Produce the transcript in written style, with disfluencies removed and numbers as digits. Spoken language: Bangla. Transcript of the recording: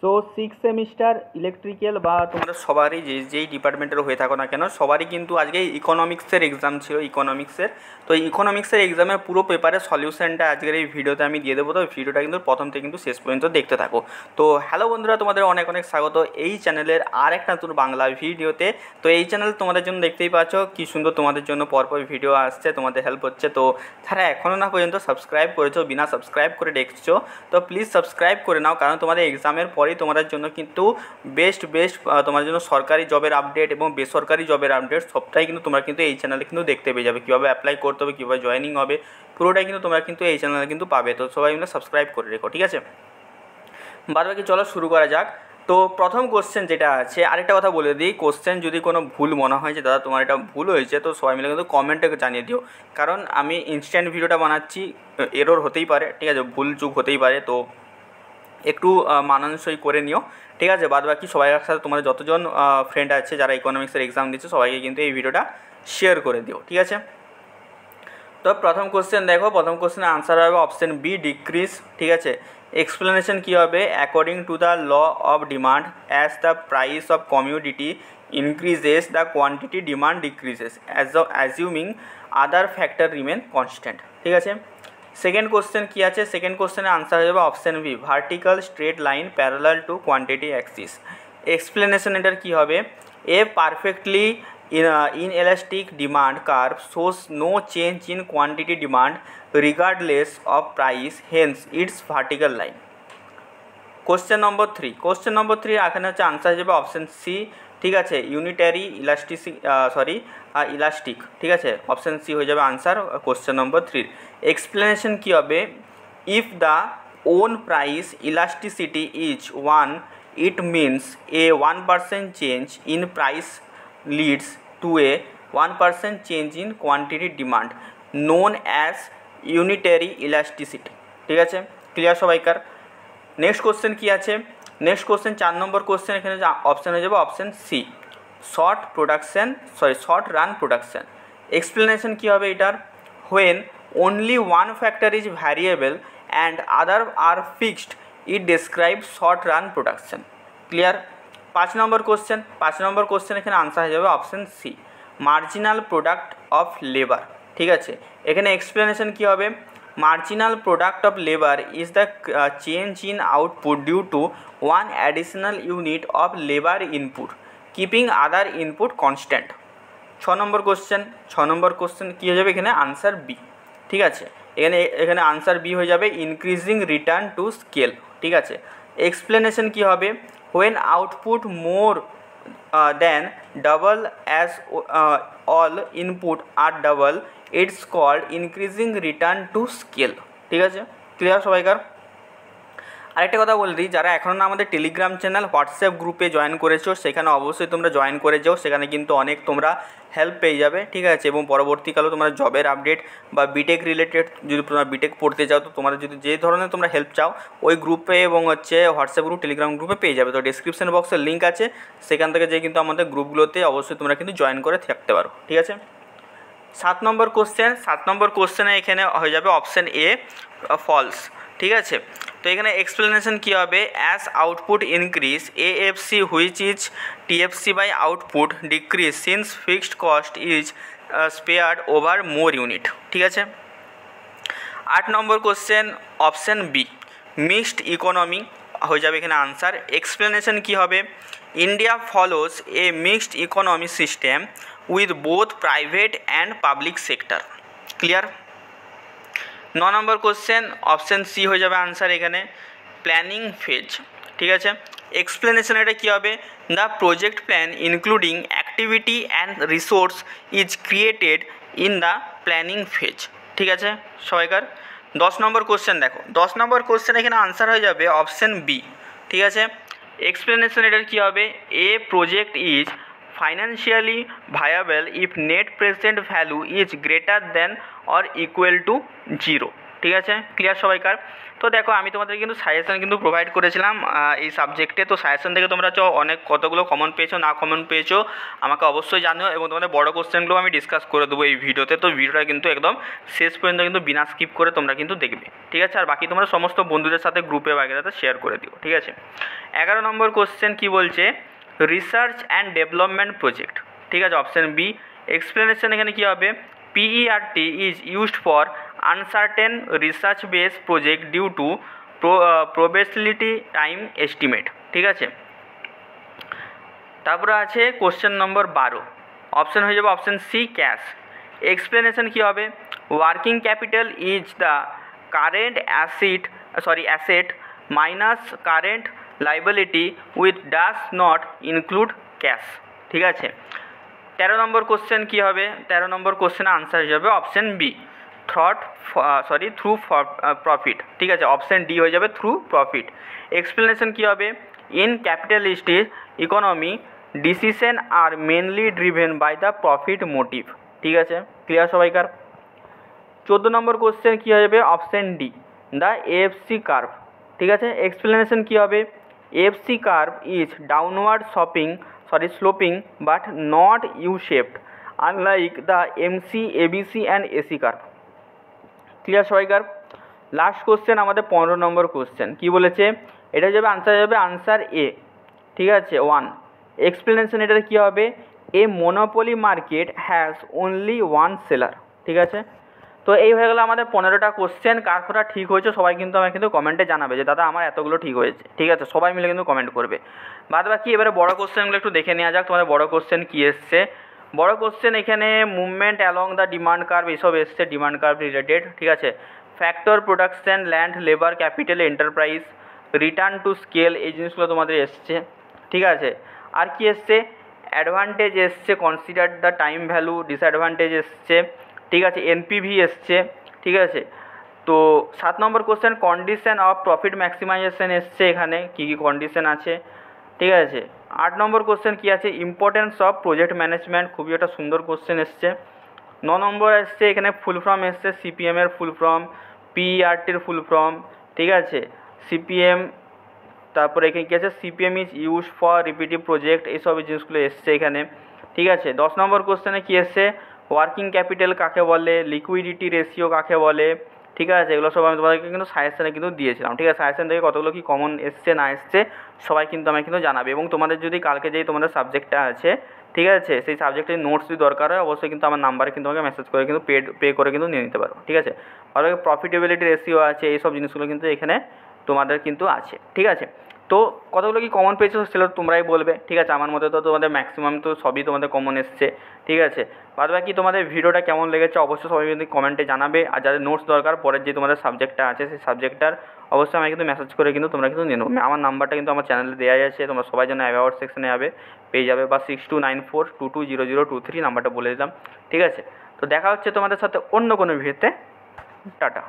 সো সিক্স সেমিস্টার ইলেকট্রিক্যাল বা তোমরা সবারই যেই ডিপার্টমেন্টের হয়ে থাকো না কেন সবারই কিন্তু আজকে ইকোনমিক্সের এক্সাম ছিল ইকোনমিক্সের। তো ইকোনমিক্সের এক্সামের পুরো পেপারের সলিউশনটা আজকের এই ভিডিওতে আমি দিয়ে দেবো। তো ভিডিওটা কিন্তু প্রথম থেকে কিন্তু শেষ পর্যন্ত দেখতে থাকো। তো হ্যালো বন্ধুরা, তোমাদের অনেক অনেক স্বাগত এই চ্যানেলের আর একটা নতুন বাংলা ভিডিওতে। তো এই চ্যানেল তোমাদের জন্য দেখতেই পাচ্ছ কি সুন্দর তোমাদের জন্য পরপর ভিডিও আসছে, তোমাদের হেল্প হচ্ছে। তো যারা এখনও না পর্যন্ত সাবস্ক্রাইব করেছো, বিনা সাবস্ক্রাইব করে দেখছো, তো প্লিজ সাবস্ক্রাইব করে নাও, কারণ তোমাদের এক্সামের পরেই তোমাদের জন্য কিন্তু বেস্ট তোমাদের জন্য সরকারি জবের আপডেট এবং বেসরকারি জবের আপডেট সবটাই কিন্তু তোমরা কিন্তু এই চ্যানেলে কিন্তু দেখতে পেয়ে যাবে। কীভাবে অ্যাপ্লাই করতে হবে, কীভাবে জয়েনিং হবে, পুরোটাই কিন্তু তোমরা কিন্তু এই চ্যানেলে কিন্তু পাবে। তো সবাই মিলে সাবস্ক্রাইব করে রেখো, ঠিক আছে। বাদ বাকি চলো শুরু করা যাক। তো প্রথম কোশ্চেন যেটা আছে, আরেকটা কথা বলে দিই, কোশ্চেন যদি কোনো ভুল মনে হয় যে দাদা তোমার এটা ভুল হয়েছে, তো সবাই মিলে কিন্তু কমেন্টে জানিয়ে দিও, কারণ আমি ইনস্ট্যান্ট ভিডিওটা বানাচ্ছি, এরর হতেই পারে, ঠিক আছে, ভুল চুক হতেই পারে। তো একটু মানানসই করে নিও, ঠিক আছে। বাদ বাকি সবাই একসাথে তোমাদের যতজন ফ্রেন্ড আছে যারা ইকোনমিক্সের এক্সাম দিচ্ছে সবাইকে কিন্তু এই ভিডিওটা শেয়ার করে দিও, ঠিক আছে। তো প্রথম কোশ্চেন দেখো, প্রথম কোশ্চেনের আনসার হবে অপশন বি, ডিক্রিজ, ঠিক আছে। এক্সপ্লেনেশন কী হবে, according to the law of demand as the price of commodity increases the quantity demand decreases assuming other factor remain constant, ঠিক আছে। সেকেন্ড কোশ্চেন কী আছে, সেকেন্ড কোশ্চেনের আনসার হয়ে যাবে option B, vertical straight line parallel to quantity axis. Explanation এটার কী হবে, a perfectly inelastic demand curve shows no change in quantity demand regardless of price, hence its vertical line. Question number three, question number three এখানে হচ্ছে আনসার হিসেবে অপশান সি, ঠিক আছে, ইউনিটারি ইলাস্টিক, ঠিক আছে, অপশান সি হয়ে যাবে আনসার কোশ্চেন নম্বর থ্রির। এক্সপ্লেনেশন কী হবে, if the own price elasticity is 1, it means a 1% change in price leads to a 1% change in quantity demand known as unitary elasticity, ঠিক আছে, ক্লিয়ার সবাইকার। নেক্সট কোশ্চেন কী আছে, নেক্সট কোশ্চেন 4 নম্বর কোশ্চেন, এখানে অপশান হয়ে যাবে option C, short run production. Explanation কী হবে এটার, when only one factor is variable and other are fixed, it describes short run production, clear. 5 নম্বর কোশ্চেন, 5 নম্বর কোশ্চেন এখানে আনসার হয়ে যাবে option C, marginal product of labour, ঠিক আছে। এখানে এক্সপ্লেনেশন কী হবে, marginal product of labour is the change in output due to one additional unit of labour input keeping other input constant. 6 নম্বর কোশ্চেন, 6 নম্বর কোশ্চেন কী হয়ে যাবে এখানে আনসার বি, ঠিক আছে। এখানে আনসার বি হয়ে যাবে ইনক্রিজিং রিটার্ন টু স্কেল, ঠিক আছে। এক্সপ্লেনেশন কী হবে, when output more than double as all input are double, it's called increasing return to scale, ঠিক আছে, ক্লিয়ার সবাইকার। আরেকটা কথা বলে দিই, যারা এখনও না আমাদের টেলিগ্রাম চ্যানেল হোয়াটসঅ্যাপ গ্রুপে জয়েন করেছো সেখানে অবশ্যই তোমরা জয়েন করে যাও, সেখানে কিন্তু অনেক তোমরা হেল্প পেয়ে যাবে, ঠিক আছে। এবং পরবর্তীকালেও তোমরা জবের আপডেট বা বিটেক রিলেটেড যদি তোমরা বিটেক পড়তে চাও, তো তোমরা যদি যে ধরনের তোমরা হেল্প চাও ওই গ্রুপে এবং হচ্ছে হোয়াটসঅ্যাপ গ্রুপ টেলিগ্রাম গ্রুপে পেয়ে যাবে। তো ডিসক্রিপশন বক্সের লিঙ্ক আছে, সেখান থেকে যে কিন্তু আমাদের গ্রুপগুলোতে অবশ্যই তোমরা কিন্তু জয়েন করে থাকতে পারো, ঠিক আছে। 7 নম্বর কোশ্চেন, 7 নম্বর কোশ্চেনে এখানে হয়ে যাবে অপশান এ, ফলস, ঠিক আছে। তো এখানে এক্সপ্লেনেশন কী হবে, as output increase AFC which is TFC by output decrease since fixed cost is spared over more unit, ঠিক আছে। 8 নম্বর question option B, mixed economy হয়ে যাবে এখানে আনসার। এক্সপ্লেনেশন কী হবে, India follows a mixed economy system with both private and public sector, clear. 9 নম্বর কোশ্চেন অপশান সি হয়ে যাবে আনসার এখানে, প্ল্যানিং ফেজ, ঠিক আছে। এক্সপ্লেনেশন এটা কী হবে, the project plan including activity and resource is created in the planning phase, ঠিক আছে সবাইকার। 10 নম্বর কোশ্চেন দেখো, 10 নম্বর কোশ্চেন এখানে আনসার হয়ে যাবে অপশান বি, ঠিক আছে। এক্সপ্লেনেশন এটার কী হবে, a project is financially viable if net present value is greater than or equal to 0, ঠিক আছে, ক্লিয়ার সবাইকার। তো দেখো আমি তোমাদের কিন্তু সাজেশন কিন্তু প্রোভাইড করেছিলাম এই সাবজেক্টে। তো সাজেশন থেকে তোমরা অনেক কতগুলো কমন পেয়েছো না কমন পেয়েছো আমাকে অবশ্যই জানিও, এবং তোমাদের বড় কোশ্চেনগুলো আমি ডিসকাস করে দেবো এই ভিডিওতে। তো ভিডিওটা কিন্তু একদম শেষ পর্যন্ত কিন্তু বিনা স্কিপ করে তোমরা কিন্তু দেখবে, ঠিক আছে। আর বাকি তোমরা সমস্ত বন্ধুদের সাথে গ্রুপে বাগেরাতে শেয়ার করে দিও, ঠিক আছে। 11 নম্বর কোশ্চেন কি বলছে, রিসার্চ অ্যান্ড ডেভেলপমেন্ট প্রজেক্ট, ঠিক আছে। অপশান বি এক্সপ্লেনেশন এখানে কী হবে, PERT is used for uncertain research base project due to probability time estimate, ঠিক আছে। তারপরে আছে কোশ্চেন নম্বর 12, অপশান হয়ে যাবে অপশান সি ক্যাশ। এক্সপ্লেনেশন কী হবে, working capital is the current asset minus current liability with does not include cash, ঠিক আছে। 13 নম্বর কোশ্চেন কী হবে, 13 নম্বর কোশ্চেনের আনসার হয়ে যাবে অপশান বি থ্রু প্রফিট, ঠিক আছে। অপশান ডি হয়ে যাবে থ্রু প্রফিট। এক্সপ্লেনেশন কী হবে, in capitalist economy decision are mainly driven by the profit motive, ঠিক আছে। ক্লিয়ার সবাইকার। 14 নম্বর কোশ্চেন কী হবে, option D the AFC curve, ঠিক আছে। এক্সপ্লেনেশন কী হবে, AFC curve is downward sloping but not U shaped unlike the MC ABC and AC curve. Clear সবাইকার। লাস্ট কোশ্চেন আমাদের 15 নম্বর কোশ্চেন কী বলেছে, এটা যাবে আনসার এ, ঠিক আছে 1। এক্সপ্লেনেশন এটার কী হবে, a monopoly market has only one seller, ঠিক আছে। তো এই হয়ে গেলো আমাদের 15টা কোশ্চেন। কার কোটা ঠিক হয়েছে সবাই কিন্তু আমাকে কিন্তু কমেন্টে জানাবে যে দাদা আমার এতগুলো ঠিক হয়েছে, ঠিক আছে। সবাই মিলে কিন্তু কমেন্ট করবে। বাদ বাকি এবারে বড় কোশ্চেনগুলো একটু দেখে নেওয়া যাক, তোমাদের বড় কোশ্চেন কী এসছে। বড় কোশ্চেন এখানে movement along the demand curve এইসব এসছে, ডিমান্ড কার্ভ রিলেটেড, ঠিক আছে। Factor production land labour capital enterprise return to scale, এই জিনিসগুলো তোমাদের এসছে, ঠিক আছে। আর কি এসছে, অ্যাডভান্টেজ এসছে, consider the time value, disadvantage এসছে, ঠিক আছে। এনপিভি এসছে, ঠিক আছে। তো 7 নম্বর question condition of profit maximisation এসছে, এখানে কী কী কন্ডিশন আছে, ঠিক আছে। 8 নম্বর কোশ্চেন কী আছে, ইম্পর্টেন্স অফ প্রজেক্ট ম্যানেজমেন্ট, খুবই একটা সুন্দর কোশ্চেন এসছে। 9 নম্বর এসছে এখানে ফুল ফর্ম এসছে, সিপিএমের ফুল ফর্ম, পিইআরটির ফুল ফর্ম, ঠিক আছে। সিপিএম, তারপরে এখানে কী আছে, CPM is use for repetitive project, এইসব জিনিসগুলো এসছে এখানে, ঠিক আছে। 10 নম্বর কোশ্চেনে কী এসছে, ওয়ার্কিং ক্যাপিটাল কাকে বলে, লিকুইডিটি রেশিও কাকে বলে, ঠিক আছে। এগুলো সব আমি তোমাদেরকে কিন্তু সাজেশনে কিন্তু দিয়েছিলাম, ঠিক আছে। সাজেশন থেকে কতগুলো কি কমন এসছে না এসছে সবাই কিন্তু আমাকে কিন্তু জানাবে। এবং তোমাদের যদি কালকে যেই তোমাদের সাবজেক্টটা আছে, ঠিক আছে, সেই সাবজেক্টের নোটস যদি দরকার হয় অবশ্যই কিন্তু আমার নাম্বারে কিন্তু আমাকে মেসেজ করে কিন্তু পে করে কিন্তু নিয়ে নিতে পারো, ঠিক আছে। আর প্রফিটেবিলিটি রেশিও আছে, এইসব জিনিসগুলো কিন্তু এখানে তোমাদের কিন্তু আছে, ঠিক আছে। তো কতগুলো কি কমন পেয়েছো সেগুলো তোমরাই বলবে, ঠিক আছে। আমার মধ্যে তো তোমাদের ম্যাক্সিমাম তো সবই তোমাদের কমন এসছে, ঠিক আছে। বাদ বাকি তোমাদের ভিডিওটা কেমন লেগেছে অবশ্যই সবাই কিন্তু কমেন্টে জানাবে। আর যাদের নোটস দরকার পরের যে তোমাদের সাবজেক্টটা আছে সেই সাবজেক্টটার অবশ্যই আমাকে কিন্তু মেসেজ করে কিন্তু তোমরা কিন্তু নিয়ে নেবে। আমার নাম্বারটা কিন্তু আমার চ্যানেলে দেওয়া আছে, তোমরা সবাই যেন অ্যাওয়ার্ড সেকশনে যাবে পেয়ে যাবে, বা 6294220023 নাম্বারটা বলে দিলাম, ঠিক আছে। তো দেখা হচ্ছে তোমাদের সাথে অন্য কোনো ভিডিওতে, টাটা।